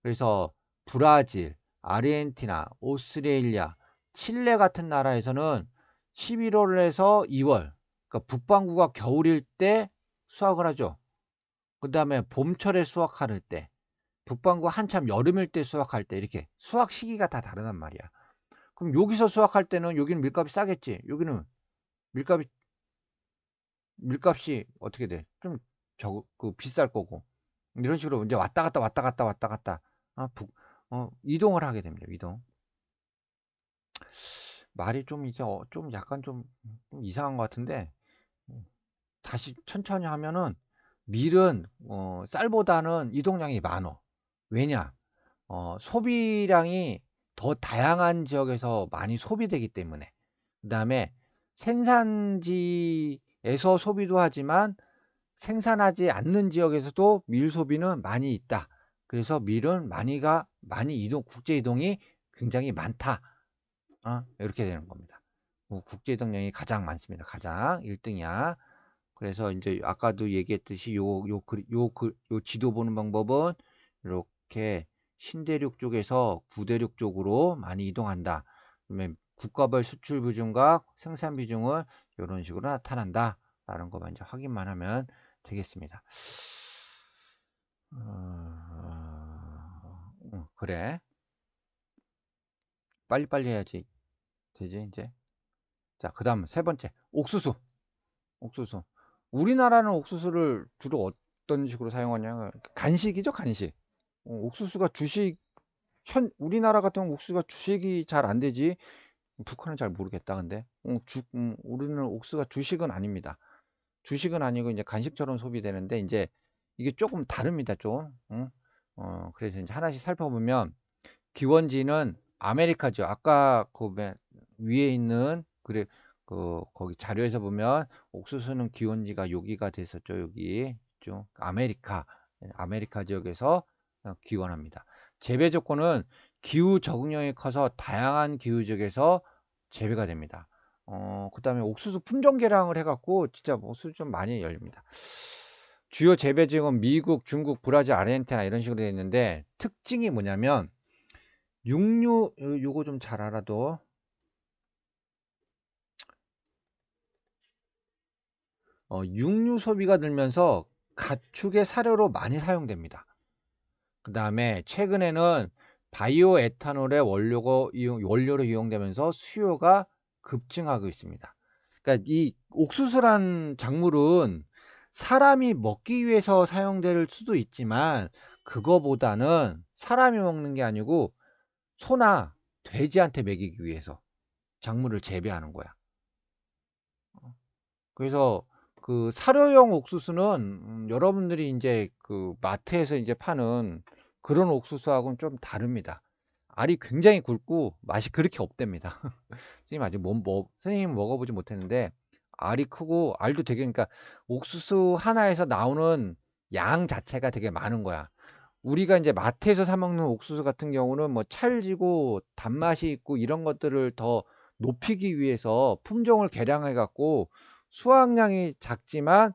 그래서 브라질, 아르헨티나, 오스트레일리아, 칠레 같은 나라에서는 11월에서 2월, 그러니까 북반구가 겨울일 때 수확을 하죠. 그 다음에 봄철에 수확할 때, 북반구 한참 여름일 때 수확할 때, 이렇게 수확 시기가 다 다르단 말이야. 그럼 여기서 수확할 때는 여기는 밀값이 싸겠지. 여기는 밀값이 밀값이 어떻게 돼? 좀 비쌀 거고. 이런 식으로 이제 왔다 갔다 왔다 갔다 왔다 갔다 이동을 하게 됩니다. 이동. 말이 좀 이제 좀 약간 좀 이상한 것 같은데, 다시 천천히 하면은 밀은 쌀보다는 이동량이 많어. 왜냐? 소비량이 더 다양한 지역에서 많이 소비되기 때문에. 그다음에 생산지에서 소비도 하지만 생산하지 않는 지역에서도 밀 소비는 많이 있다. 그래서 밀은 많이 국제 이동이 굉장히 많다. 이렇게 되는 겁니다. 국제 이동량이 가장 많습니다. 가장 1등이야. 그래서 이제 아까도 얘기했듯이 요 지도 보는 방법은 이렇게 신대륙 쪽에서 구대륙 쪽으로 많이 이동한다. 그러면 국가별 수출 비중과 생산 비중은 이런 식으로 나타난다. 라는 것만 이제 확인만 하면 되겠습니다. 그래. 빨리빨리 해야지. 되지, 이제. 자, 그 다음 세 번째. 옥수수. 옥수수. 우리나라는 옥수수를 주로 어떤 식으로 사용하냐? 간식이죠, 간식. 옥수수가 우리나라 같은 경우 옥수수가 주식이 잘 안 되지. 북한은 잘 모르겠다, 근데. 우리는 옥수수가 주식은 아닙니다. 주식은 아니고 이제 간식처럼 소비되는데, 이제 이게 조금 다릅니다, 좀. 그래서 이제 하나씩 살펴보면, 기원지는 아메리카죠. 아까 위에 있는, 거기 자료에서 보면 옥수수는 기원지가 여기가 됐었죠. 여기 좀 아메리카 지역에서 기원합니다. 재배 조건은 기후 적응력이 커서 다양한 기후 지역에서 재배가 됩니다. 그 다음에 옥수수 품종 개량을 해갖고 진짜 옥수수 좀 많이 열립니다. 주요 재배 지역은 미국, 중국, 브라질, 아르헨티나 이런 식으로 되어 있는데, 특징이 뭐냐면 요거 좀 잘 알아도, 육류 소비가 늘면서 가축의 사료로 많이 사용됩니다. 그 다음에 최근에는 바이오 에탄올의 원료로 이용되면서 수요가 급증하고 있습니다. 그러니까 이 옥수수란 작물은 사람이 먹기 위해서 사용될 수도 있지만, 그거보다는 사람이 먹는 게 아니고 소나 돼지한테 먹이기 위해서 작물을 재배하는 거야. 그래서 그 사료용 옥수수는 여러분들이 이제 그 마트에서 이제 파는 그런 옥수수하고는 좀 다릅니다. 알이 굉장히 굵고 맛이 그렇게 없답니다. 선생님 아직 선생님 먹어보지 못했는데, 알이 크고 알도 되게, 그러니까 옥수수 하나에서 나오는 양 자체가 되게 많은 거야. 우리가 이제 마트에서 사 먹는 옥수수 같은 경우는 뭐 찰지고 단맛이 있고 이런 것들을 더 높이기 위해서 품종을 개량해 갖고 수확량이 작지만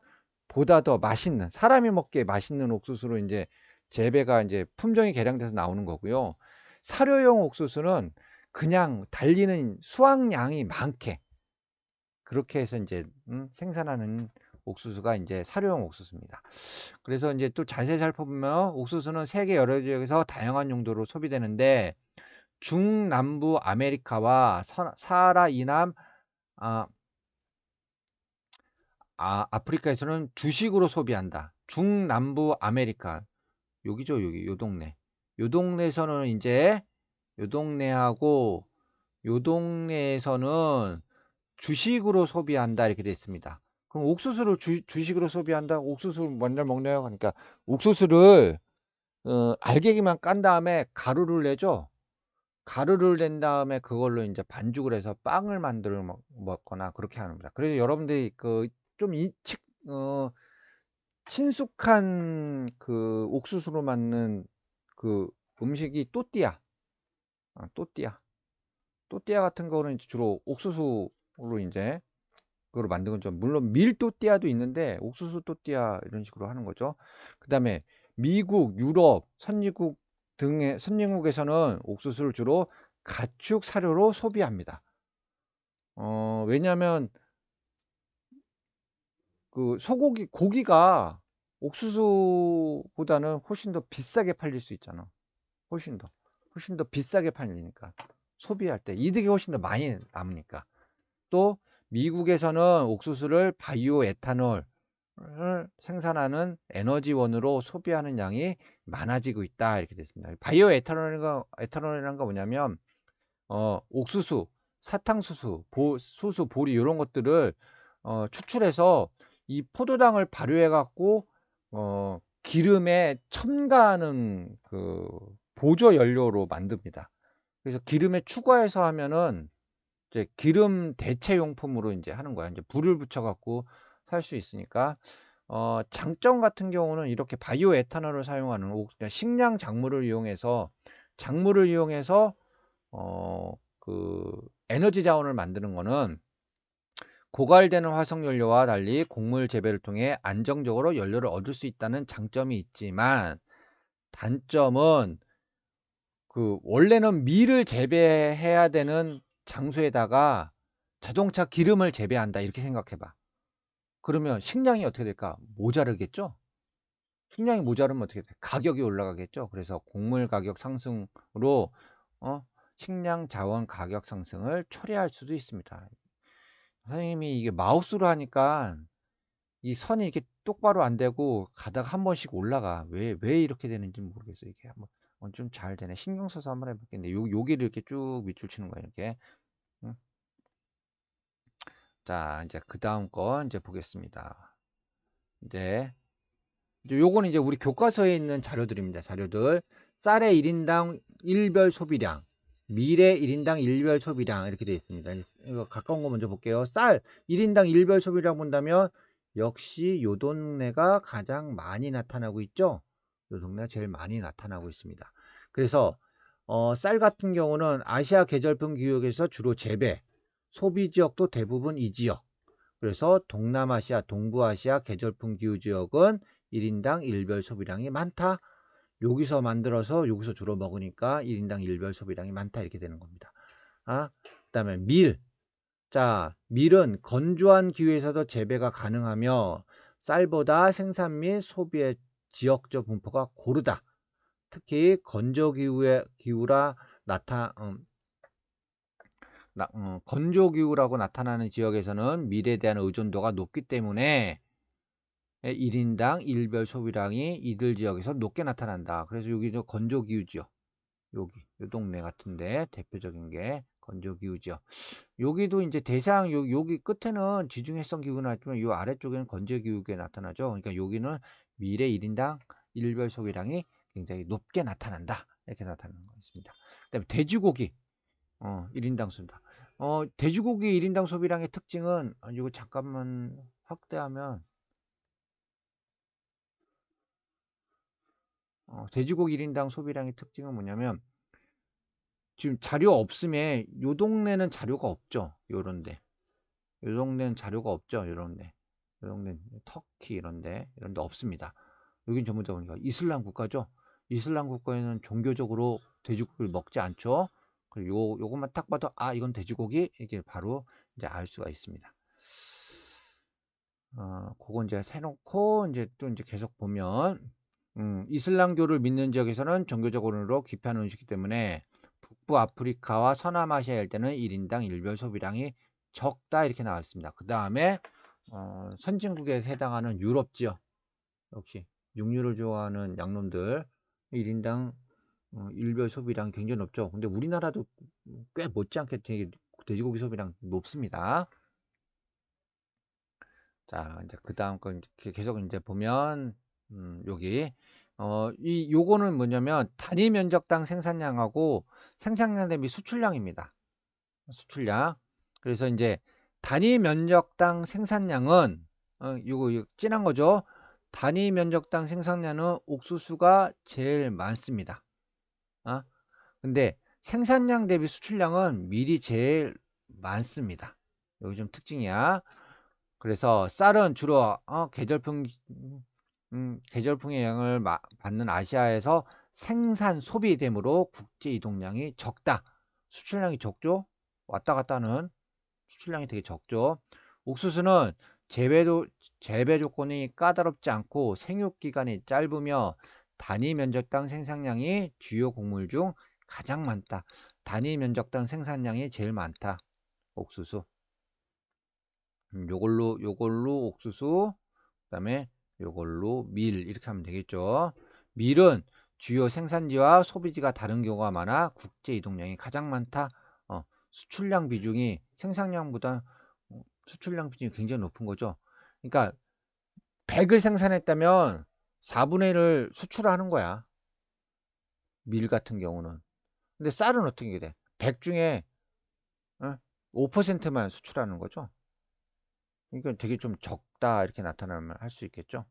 보다 더 맛있는, 사람이 먹기에 맛있는 옥수수로 이제 재배가 이제 품종이 개량돼서 나오는 거고요. 사료용 옥수수는 그냥 달리는 수확량이 많게, 그렇게 해서 이제 생산하는 옥수수가 이제 사료용 옥수수입니다. 그래서 이제 또 자세히 살펴보면 옥수수는 세계 여러 지역에서 다양한 용도로 소비되는데, 중남부 아메리카와 사하라 이남 아프리카에서는 주식으로 소비한다. 중남부 아메리카, 여기죠, 여기 요 동네. 요 동네에서는 이제 요 동네하고 요 동네에서는 주식으로 소비한다, 이렇게 되어 있습니다. 그럼 옥수수를 주식으로 소비한다? 옥수수 맨날 먹네요. 그러니까 옥수수를 알갱이만 깐 다음에 가루를 내죠. 가루를 낸 다음에 그걸로 이제 반죽을 해서 빵을 만들어 먹거나 그렇게 합니다. 그래서 여러분들이 좀 친숙한 그 옥수수로 만든 그 음식이 또띠아. 또띠아 같은 거는 주로 옥수수로 이제 그걸 만든 건 좀, 물론 밀 또띠아도 있는데 옥수수 또띠아 이런 식으로 하는 거죠. 그 다음에 미국, 유럽, 선진국에서는 옥수수를 주로 가축 사료로 소비합니다. 왜냐하면 그 고기가 옥수수보다는 훨씬 더 비싸게 팔릴 수 있잖아. 훨씬 더 비싸게 팔리니까, 소비할 때 이득이 훨씬 더 많이 남으니까. 또 미국에서는 옥수수를 바이오 에탄올을 생산하는 에너지원으로 소비하는 양이 많아지고 있다. 이렇게 됐습니다. 바이오 에탄올이란 거 뭐냐면 옥수수, 사탕수수, 수수, 보리 요런 것들을 추출해서 이 포도당을 발효해 갖고 기름에 첨가하는 그 보조 연료로 만듭니다. 그래서 기름에 추가해서 하면은 이제 기름 대체 용품으로 인제 하는 거야. 인제 불을 붙여 갖고 살 수 있으니까. 장점 같은 경우는 이렇게 바이오 에탄올을 사용하는 그러니까 식량 작물을 이용해서 그 에너지 자원을 만드는 거는 고갈되는 화석 연료와 달리 곡물 재배를 통해 안정적으로 연료를 얻을 수 있다는 장점이 있지만, 단점은 원래는 밀을 재배해야 되는 장소에다가 자동차 기름을 재배한다 이렇게 생각해 봐. 그러면 식량이 어떻게 될까? 모자르겠죠? 식량이 모자르면 어떻게 돼? 가격이 올라가겠죠? 그래서 곡물 가격 상승으로 식량 자원 가격 상승을 초래할 수도 있습니다. 선생님이 이게 마우스로 하니까 이 선이 이렇게 똑바로 안 되고 가다가 한 번씩 올라가. 왜 이렇게 되는지 모르겠어요. 이게 한번 좀 잘 되네. 신경 써서 한번 해볼겠는데 여기를 이렇게 쭉 밑줄 치는 거예요. 이렇게. 응? 자, 이제 그 다음 거 이제 보겠습니다. 이제 요거는 이제 우리 교과서에 있는 자료들입니다. 자료들. 쌀의 1인당 일별 소비량, 밀의 1인당 일별 소비량 이렇게 되어 있습니다. 이거 가까운 거 먼저 볼게요. 쌀 1인당 일별 소비량 본다면 역시 요 동네가 가장 많이 나타나고 있죠. 요 동네가 제일 많이 나타나고 있습니다. 그래서 쌀 같은 경우는 아시아 계절풍 기후에서 주로 재배, 소비 지역도 대부분 이 지역. 그래서 동남아시아, 동부아시아 계절풍 기후 지역은 1인당 일별 소비량이 많다. 여기서 만들어서 여기서 주로 먹으니까 1인당 일별 소비량이 많다. 이렇게 되는 겁니다. 그다음에 밀. 자, 밀은 건조한 기후에서도 재배가 가능하며 쌀보다 생산 및 소비의 지역적 분포가 고르다. 특히 건조 기후라 건조 기후라고 나타나는 지역에서는 밀에 대한 의존도가 높기 때문에 1인당 일별 소비량이 이들 지역에서 높게 나타난다. 그래서 여기도 건조 기후 지역. 여기 요 동네 같은데 대표적인 게 건조 기후 지역. 여기도 이제 대상 여기 끝에는 지중해성 기후가 나지만 요 아래쪽에는 건조 기후가 나타나죠. 그러니까 여기는 밀의 1인당 일별 소비량이 굉장히 높게 나타난다. 이렇게 나타나는 거 있습니다. 그다음에 돼지고기 1인당 소비량. 돼지고기 1인당 소비량의 특징은 이거 잠깐만 확대하면 돼지고기 1인당 소비량의 특징은 뭐냐면 지금 자료 없음에 요 동네는 자료가 없죠. 요런데. 요 동네는 자료가 없죠. 요런데. 요 동네는 터키 이런데 없습니다. 여긴 전부 다 보니까 이슬람 국가죠. 이슬람 국가에는 종교적으로 돼지고기를 먹지 않죠. 그리고 요것만 딱 봐도 이건 돼지고기 이게 바로 이제 알 수가 있습니다. 그거 이제 해놓고 이제 또 이제 계속 보면 이슬람교를 믿는 지역에서는 종교적으로 귀폐하는 음식이기 때문에 북부 아프리카와 서남아시아일 때는 1인당 일별 소비량이 적다 이렇게 나왔습니다. 그 다음에 선진국에 해당하는 유럽 지역 역시 육류를 좋아하는 양놈들 1인당 일별 소비량이 굉장히 높죠. 근데 우리나라도 꽤 못지않게 되게 돼지고기 소비량 높습니다. 자, 이제 그 다음 거 이제 계속 이제 보면 여기 요거는 뭐냐면 단위 면적당 생산량하고 생산량 대비 수출량입니다. 수출량. 그래서 이제 단위 면적당 생산량은 요거 진한 거죠. 단위 면적당 생산량은 옥수수가 제일 많습니다. 근데 생산량 대비 수출량은 밀이 제일 많습니다. 여기 좀 특징이야. 그래서 쌀은 주로 계절풍의 영향을 받는 아시아에서 생산 소비되므로 국제 이동량이 적다. 수출량이 적죠. 왔다 갔다 하는 수출량이 되게 적죠. 옥수수는 재배 조건이 까다롭지 않고 생육 기간이 짧으며 단위 면적당 생산량이 주요 곡물 중 가장 많다. 단위 면적당 생산량이 제일 많다. 옥수수. 요걸로 옥수수, 그다음에 요걸로 밀 이렇게 하면 되겠죠. 밀은 주요 생산지와 소비지가 다른 경우가 많아 국제 이동량이 가장 많다. 수출량 비중이 생산량보다 수출량 비중이 굉장히 높은 거죠. 그러니까 100을 생산했다면 4분의 1을 수출하는 거야. 밀 같은 경우는. 근데 쌀은 어떻게 돼? 100 중에 5%만 수출하는 거죠. 그러니까 되게 좀 적다 이렇게 나타나면 할 수 있겠죠.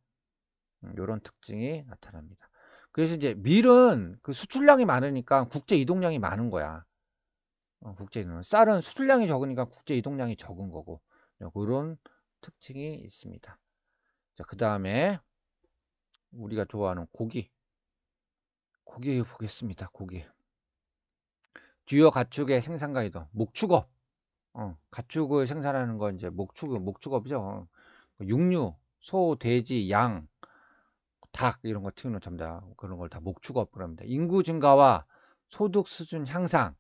요런 특징이 나타납니다. 그래서 이제 밀은 그 수출량이 많으니까 국제 이동량이 많은 거야. 국제 이동. 쌀은 수출량이 적으니까 국제 이동량이 적은 거고. 그런 특징이 있습니다. 자, 그다음에 우리가 좋아하는 고기 보겠습니다. 고기. 주요 가축의 생산과 이동. 목축업. 가축을 생산하는 건 이제 목축업이죠. 육류, 소, 돼지, 양, 닭 이런 거 키우는 전부 다 그런 걸 다 목축업이라고 합니다. 인구 증가와 소득 수준 향상,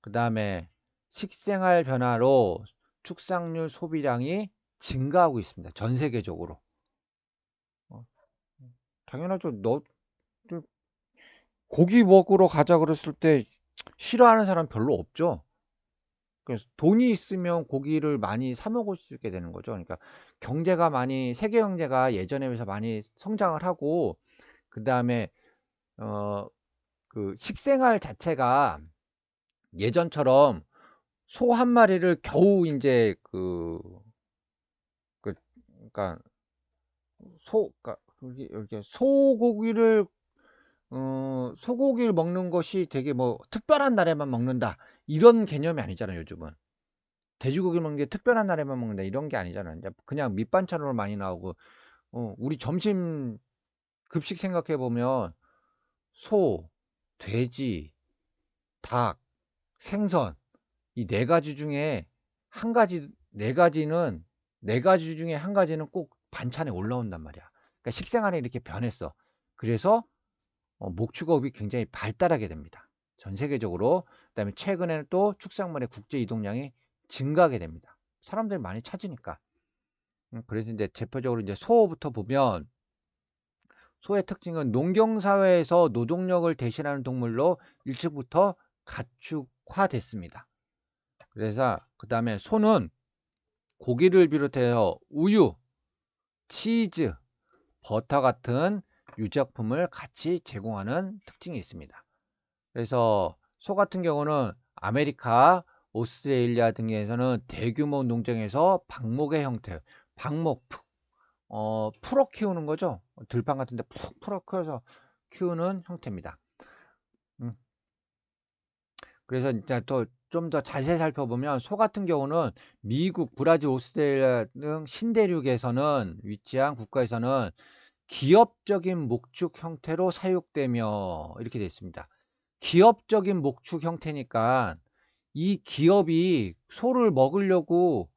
그다음에 식생활 변화로 축산물 소비량이 증가하고 있습니다. 전 세계적으로. 어, 당연하죠. 너 고기 먹으러 가자 그랬을 때 싫어하는 사람 별로 없죠. 그래서 돈이 있으면 고기를 많이 사 먹을 수 있게 되는 거죠. 그러니까 경제가 많이 세계 경제가 예전에 비해서 많이 성장을 하고 그다음에 어 그 식생활 자체가 예전처럼 소 한 마리를 겨우 인제 그러니까 그러니까 이렇게 소고기를 먹는 것이 되게 뭐 '특별한 날에만 먹는다.' 이런 개념이 아니잖아요, 요즘은. 돼지고기 먹는 게 특별한 날에만 먹는다 이런 게 아니잖아요. 인제 그냥 밑반찬으로 많이 나오고 우리 점심 급식 생각해 보면 소, 돼지, 닭, 생선 이 4가지 중에 한 가지 4가지는 4가지 중에 한 가지는 꼭 반찬에 올라온단 말이야. 그러니까 식생활이 이렇게 변했어. 그래서 목축업이 굉장히 발달하게 됩니다. 전 세계적으로. 그다음에 최근에는 또 축산물의 국제 이동량이 증가하게 됩니다. 사람들이 많이 찾으니까. 그래서 인제 대표적으로 인제 소부터 보면 소의 특징은 농경 사회에서 노동력을 대신하는 동물로 일찍부터 가축화됐습니다. 그래서 그다음에 소는 고기를 비롯해서 우유, 치즈, 버터 같은 유제품을 같이 제공하는 특징이 있습니다. 그래서 소 같은 경우는 아메리카, 오스트레일리아 등에서는 대규모 농장에서 방목의 형태, 방목 풀어 키우는 거죠. 들판 같은 데 푹 풀어 키워서 키우는 형태입니다. 음. 그래서 진짜 더 좀 더 자세히 살펴보면 소 같은 경우는 미국, 브라질, 오스트레일리아 등 신대륙에서는 위치한 국가에서는 기업적인 목축 형태로 사육되며 이렇게 되어 있습니다. 기업적인 목축 형태니까 이 기업이 소를 먹으려고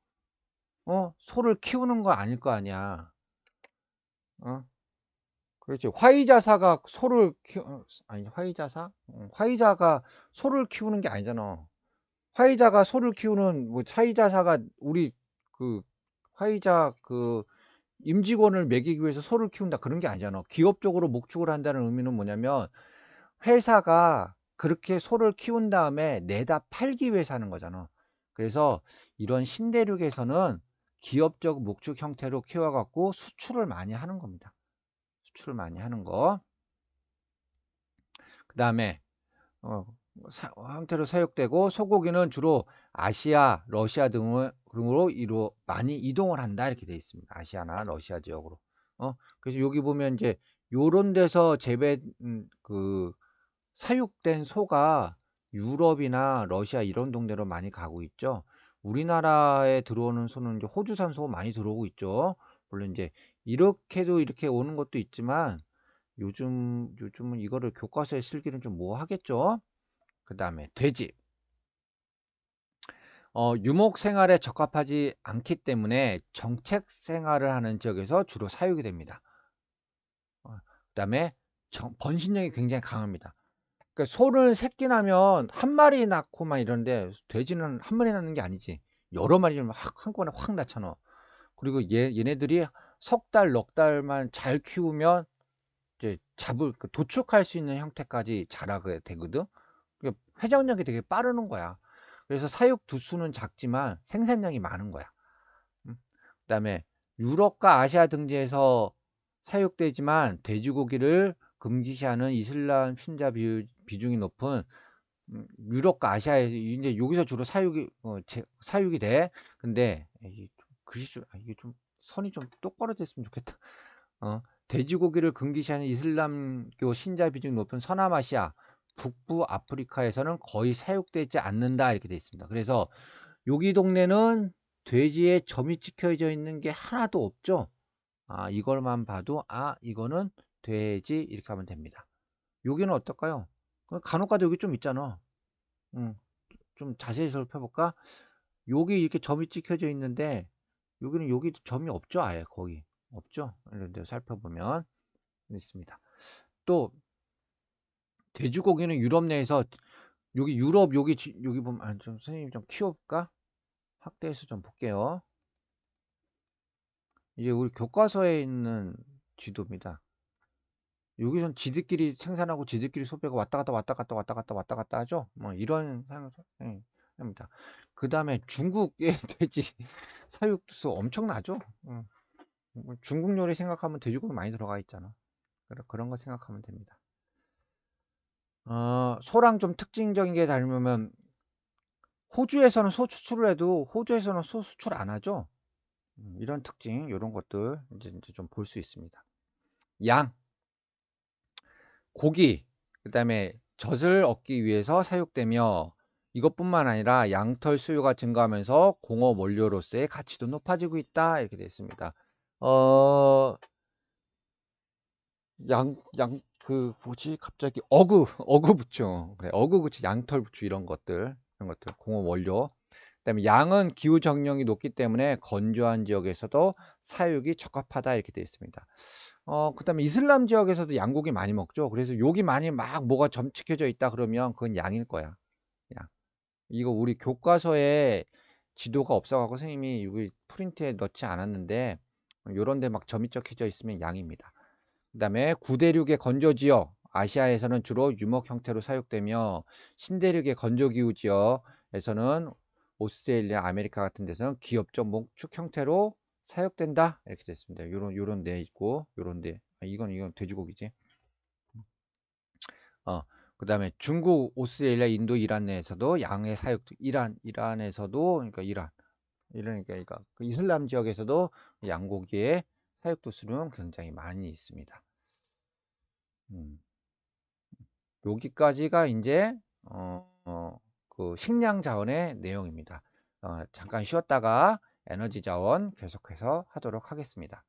소를 키우는 거 아닐 거 아니야. 어? 그렇지. 화이자사가 소를 아니 화이자사? 화이자가 소를 키우는 게 아니잖아. 화이자가 소를 키우는 뭐 화이자사가 우리 그 화이자 임직원을 먹이기 위해서 소를 키운다 그런 게 아니잖아. 기업적으로 목축을 한다는 의미는 뭐냐면 회사가 그렇게 소를 키운 다음에 내다 팔기 위해서 하는 거잖아. 그래서 이런 신대륙에서는 기업적 목축 형태로 키워 갖고 수출을 많이 하는 겁니다. 수출을 많이 하는 거. 그다음에 형태로 사육되고 소고기는 주로 아시아, 러시아 등으로 많이 이동을 한다 이렇게 되어 있습니다. 아시아나 러시아 지역으로. 그래서 여기 보면 이제 요런 데서 사육된 소가 유럽이나 러시아 이런 동네로 많이 가고 있죠. 우리나라에 들어오는 소는 이제 호주산 소 많이 들어오고 있죠. 물론 이제 이렇게 오는 것도 있지만 요즘은 이거를 교과서에 실기는 좀 뭐하겠죠. 그다음에 돼지. 유목 생활에 적합하지 않기 때문에 정책 생활을 하는 지역에서 주로 사육이 됩니다. 그다음에 번식력이 굉장히 강합니다. 그러니까 소를 새끼 나면 한 마리 낳고 막 이러는데 돼지는 한 마리 낳는 게 아니지. 여러 마리를 막 한꺼번에 확 낳잖아. 그리고 얘네들이 석 달, 넉 달만 잘 키우면 이제 도축할 수 있는 형태까지 자라게 되거든. 그러니까 회전력이 되게 빠르는 거야. 그래서 사육 두수는 작지만 생산량이 많은 거야. 그다음에 유럽과 아시아 등지에서 사육되지만 돼지고기를 금기시하는 이슬람 신자 비중이 높은 유럽과 아시아에 이제 여기서 주로 사육이 돼. 근데 이게 좀 이게 좀 선이 좀 똑바로 됐으면 좋겠다. 돼지고기를 금기시하는 이슬람교 신자 비중이 높은 서남아시아, 북부 아프리카에서는 거의 사육되지 않는다 이렇게 돼 있습니다. 그래서 여기 동네는 돼지에 점이 찍혀져 있는 게 하나도 없죠. 이걸만 봐도 이거는 돼지 이렇게 하면 됩니다. 여기는 어떨까요? 간혹가다 여기 좀 있잖아. 좀 자세히 살펴볼까? 여기 이렇게 점이 찍혀져 있는데 여기 점이 없죠. 아예 거기 없죠. 이런데 살펴보면 있습니다. 또 돼지고기는 유럽 내에서 여기 보면 좀 선생님 좀 키워볼까? 확대해서 좀 볼게요. 이게 우리 교과서에 있는 지도입니다. 여기선 지들끼리 생산하고 지들끼리 소비하고 왔다 갔다 왔다 갔다 왔다 갔다 왔다 갔다 하죠. 뭐 이런 합니다. 그 다음에 중국의 돼지 사육수 엄청나죠. 뭐 중국 요리 생각하면 돼지고기 많이 들어가 있잖아. 그런 거 생각하면 됩니다. 소랑 좀 특징적인 게 닮으면 호주에서는 소 수출을 해도 호주에서는 소 수출 안 하죠. 이런 특징, 이런 것들 이제 좀 볼 수 있습니다. 양, 고기, 그다음에 젖을 얻기 위해서 사육되며 이것뿐만 아니라 양털 수요가 증가하면서 공업 원료로서의 가치도 높아지고 있다 이렇게 되어 있습니다. 어, 그 뭐지 갑자기 어구 부추, 그래, 어구 부추, 양털 부추 이런 것들 공업 원료. 그다음에 양은 기후 정령이 높기 때문에 건조한 지역에서도 사육이 적합하다 이렇게 되어 있습니다. 그다음에 이슬람 지역에서도 양고기 많이 먹죠. 그래서 여기 많이 막 뭐가 점찍혀져 있다 그러면 그건 양일 거야. 양. 이거 우리 교과서에 지도가 없어갖고 선생님이 여기 프린트에 넣지 않았는데 요런 데 막 점이 찍혀져 있으면 양입니다. 그다음에 구대륙의 건조지역 아시아에서는 주로 유목 형태로 사육되며 신대륙의 건조기후 지역에서는 오스트레일리아, 아메리카 같은 데서는 기업적 목축 형태로 사육된다 이렇게 됐습니다. 요런 데 있고 요런 데 이건 돼지고기지. 그다음에 중국, 오스트레일리아, 인도, 이란 내에서도 양의 사육 이란에서도 그러니까 그 이슬람 지역에서도 양고기의 사육 도수는 굉장히 많이 있습니다. 여기까지가 이제 그 식량 자원의 내용입니다. 잠깐 쉬었다가 에너지 자원 계속해서 하도록 하겠습니다.